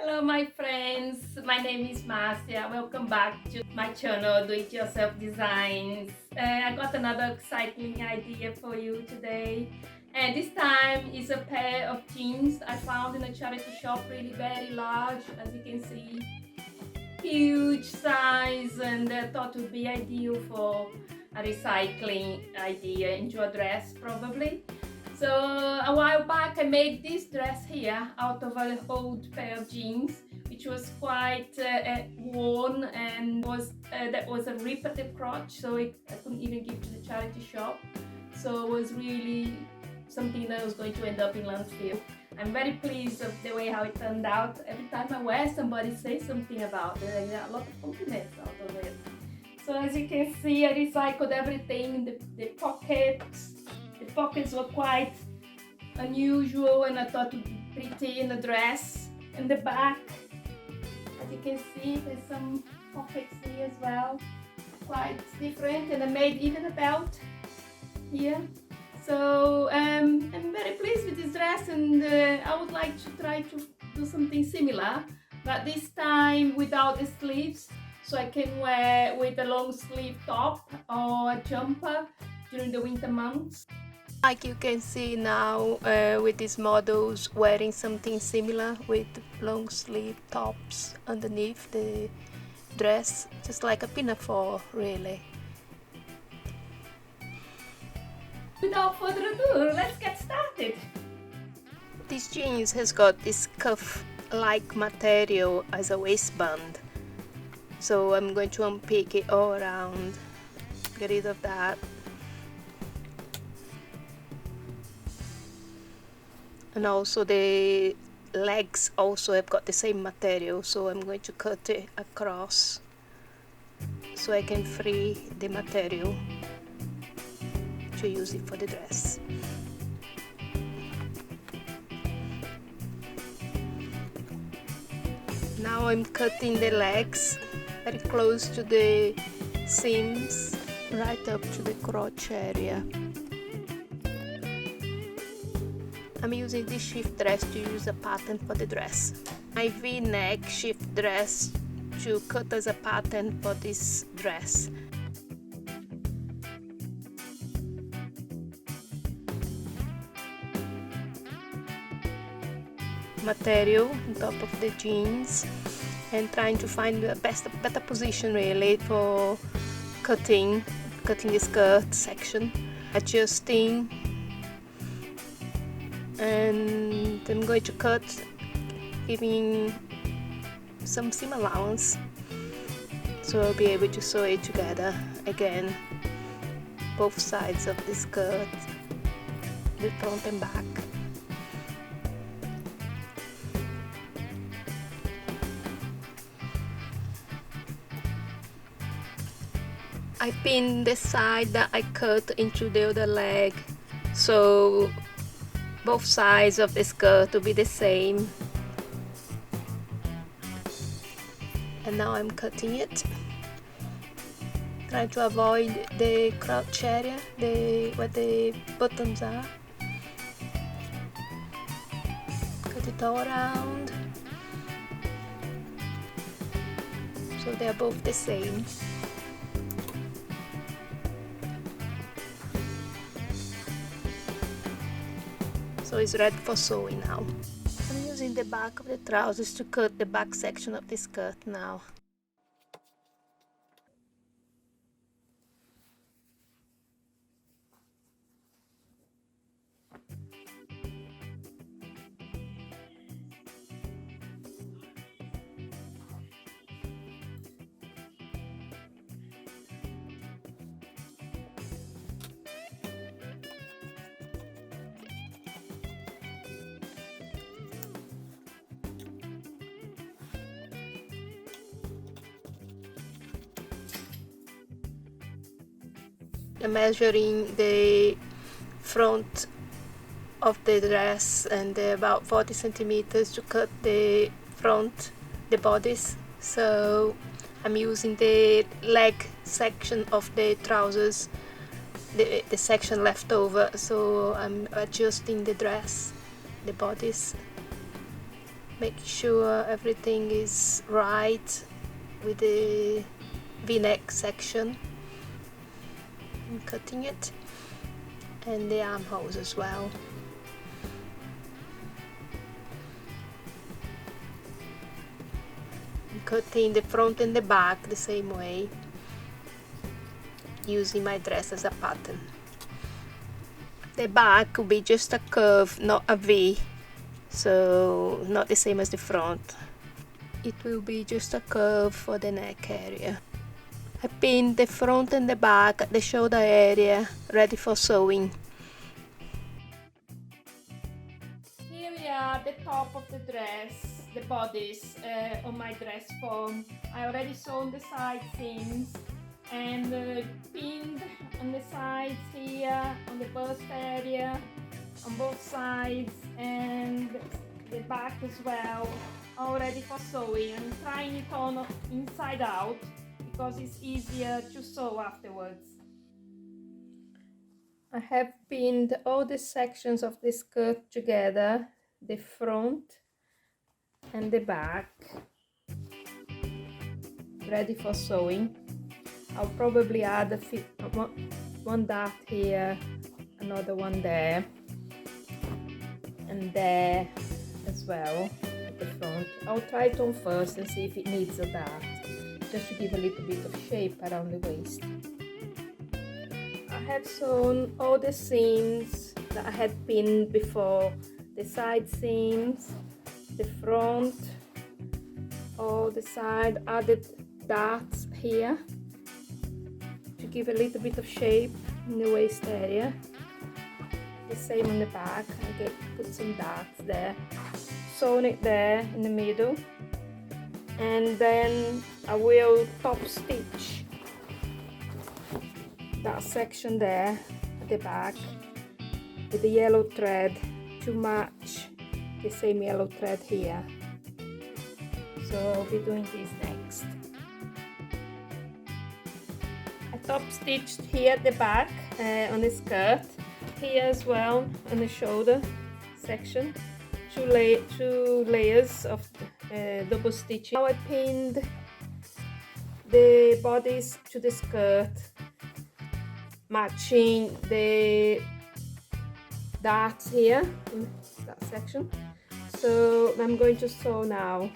Hello my friends, my name is Marcia. Welcome back to my channel Do It Yourself Designs. I got another exciting idea for you today, and this time is a pair of jeans I found in a charity shop, really very large, as you can see, huge size, and I thought it would be ideal for a recycling idea into a dress probably. So a while back I made this dress here out of an old pair of jeans, which was quite worn, and that was a rip at the crotch, so I couldn't even give to the charity shop. So it was really something that was going to end up in landfill. I'm very pleased of the way how it turned out. Every time I wear, somebody says something about it. I get a lot of compliments out of it. So as you can see, I recycled everything. The pockets were quite unusual, and I thought it would be pretty in the dress. In the back, as you can see, there's some pockets here as well, quite different, and I made even a belt here. So I'm very pleased with this dress, and I would like to try to do something similar, but this time without the sleeves, so I can wear with a long sleeve top or a jumper during the winter months. Like you can see now with these models wearing something similar with long sleeve tops underneath the dress, just like a pinafore really. Without further ado, let's get started. This jeans has got this cuff-like material as a waistband, so I'm going to unpick it all around, get rid of that. And also the legs also have got the same material, so I'm going to cut it across so I can free the material to use it for the dress. Now I'm cutting the legs very close to the seams, right up to the crotch area. I'm using this shift dress to use a pattern for the dress. My V-neck shift dress to cut as a pattern for this dress. Material on top of the jeans, and trying to find the better position really for cutting the skirt section, adjusting. And I'm going to cut, giving some seam allowance, so I'll be able to sew it together again, both sides of the skirt, the front and back. I pinned the side that I cut into the other leg, so both sides of the skirt will be the same. And now I'm cutting it, trying to avoid the crotch area, where the buttons are. Cut it all around, so they are both the same. So it's ready for sewing now. I'm using the back of the trousers to cut the back section of the skirt now. I'm measuring the front of the dress and about 40 centimeters to cut the front, the bodice. So I'm using the leg section of the trousers, the section left over, so I'm adjusting the dress, the bodice, Make sure everything is right with the v-neck section. I'm cutting it, and the armholes as well. I'm cutting the front and the back the same way, using my dress as a pattern. The back will be just a curve, not a V, so not the same as the front. It will be just a curve for the neck area. I pinned the front and the back at the shoulder area, ready for sewing. Here we are at the top of the dress, the bodice on my dress form. I already sewn the side seams and pinned on the sides here, on the bust area, on both sides, and the back as well, all ready for sewing. I'm trying it on inside out because it's easier to sew afterwards. I have pinned all the sections of the skirt together, the front and the back, ready for sewing. I'll probably add one dot here, another one there, and there as well at the front. I'll try it on first and see if it needs a dot, just to give a little bit of shape around the waist. I have sewn all the seams that I had pinned before, the side seams, the front, all the side, added dots here to give a little bit of shape in the waist area. The same on the back, I put some dots there, sewn it there in the middle, and then I will top stitch that section there at the back with the yellow thread to match the same yellow thread here. So I'll be doing this next. I top stitched here at the back on the skirt, here as well on the shoulder section, two layers of double stitching. Now I pinned the bodice to the skirt, matching the dots here in that section. So I'm going to sew now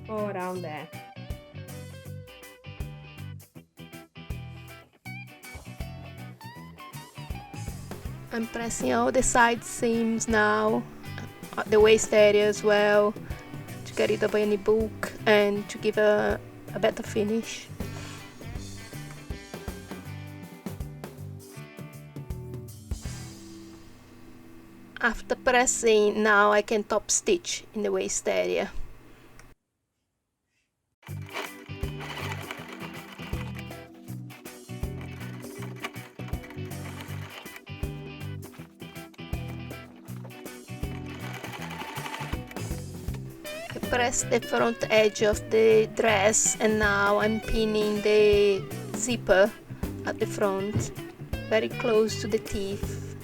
all around there. I'm pressing all the side seams now, at the waist area as well, to get rid of any bulk and to give a better finish. After pressing, now I can top stitch in the waist area. I pressed the front edge of the dress and now I'm pinning the zipper at the front, very close to the teeth.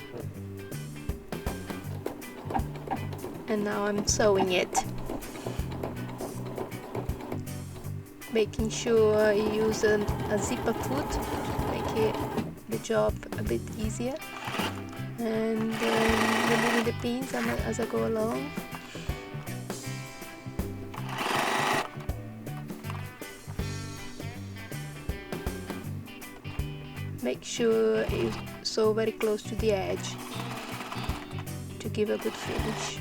And now I'm sewing it, making sure you use a zipper foot to make the job a bit easier, and removing the pins as I go along. Make sure you sew very close to the edge to give a good finish.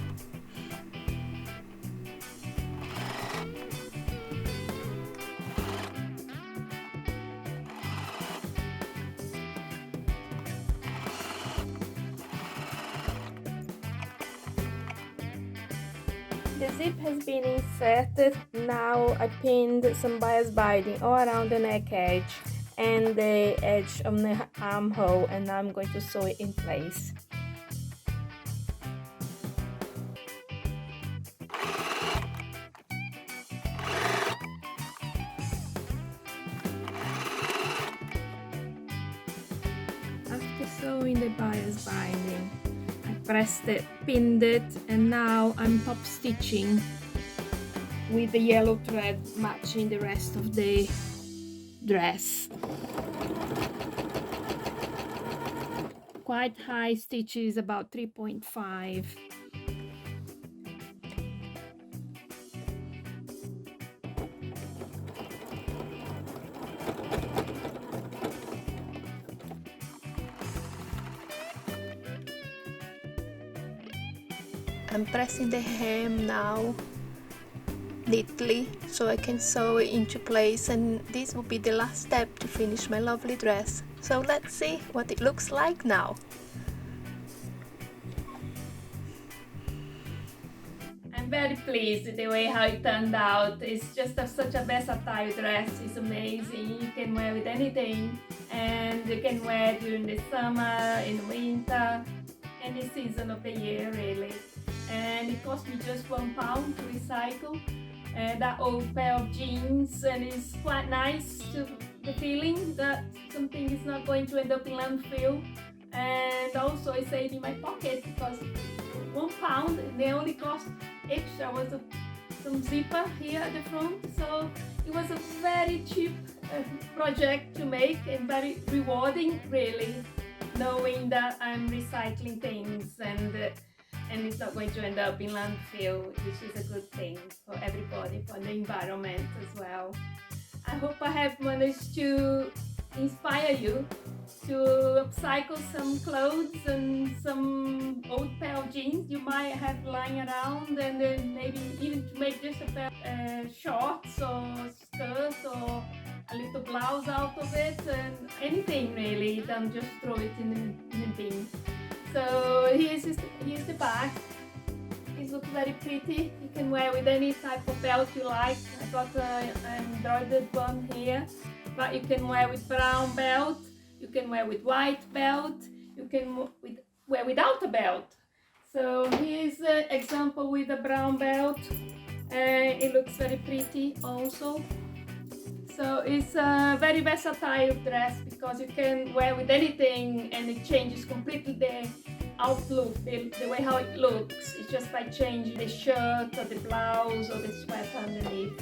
The zip has been inserted. Now I pinned some bias binding all around the neck edge and the edge of the armhole, and now I'm going to sew it in place. After sewing the bias binding, I pressed it, pinned it, and now I'm top stitching with the yellow thread matching the rest of the dress. Quite high stitches, about 3.5. I'm pressing the hem now neatly so I can sew it into place, and this will be the last step to finish my lovely dress. So let's see what it looks like now. I'm very pleased with the way how it turned out. It's just such a versatile dress. It's amazing. You can wear with anything, and you can wear during the summer, in the winter, any season of the year really. And it cost me just £1 to recycle that old pair of jeans, and it's quite nice to the feeling that something is not going to end up in landfill. And also it saved in my pocket because £1, they only cost extra was some zipper here at the front, so it was a very cheap project to make and very rewarding really, knowing that I'm recycling things and it's not going to end up in landfill, which is a good thing for everybody, for the environment as well. I hope I have managed to inspire you to upcycle some clothes and some old pair of jeans you might have lying around, and then maybe even to make just a pair of shorts or skirts or a little blouse out of it, and anything really, don't just throw it in the bin. So here's the back. This looks very pretty. You can wear with any type of belt you like. I got an embroidered one here, but you can wear with brown belt, you can wear with white belt, you can wear without a belt. So here's an example with a brown belt. It looks very pretty also. So it's a very versatile dress because you can wear with anything and it changes completely the outlook, the way how it looks. It's just by changing the shirt or the blouse or the sweater underneath.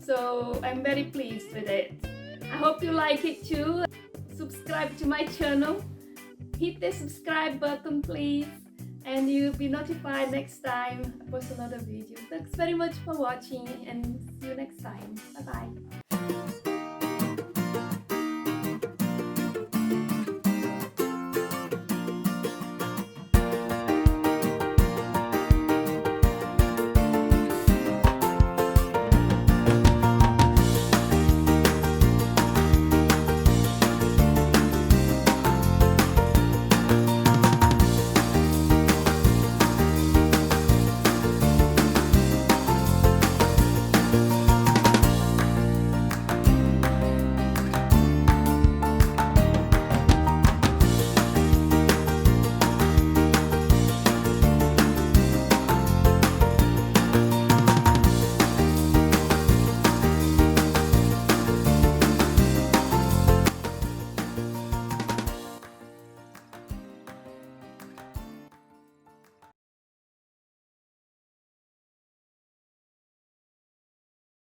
So I'm very pleased with it. I hope you like it too. Subscribe to my channel. Hit the subscribe button please, and you'll be notified next time I post another video. Thanks very much for watching and see you next time. Bye bye.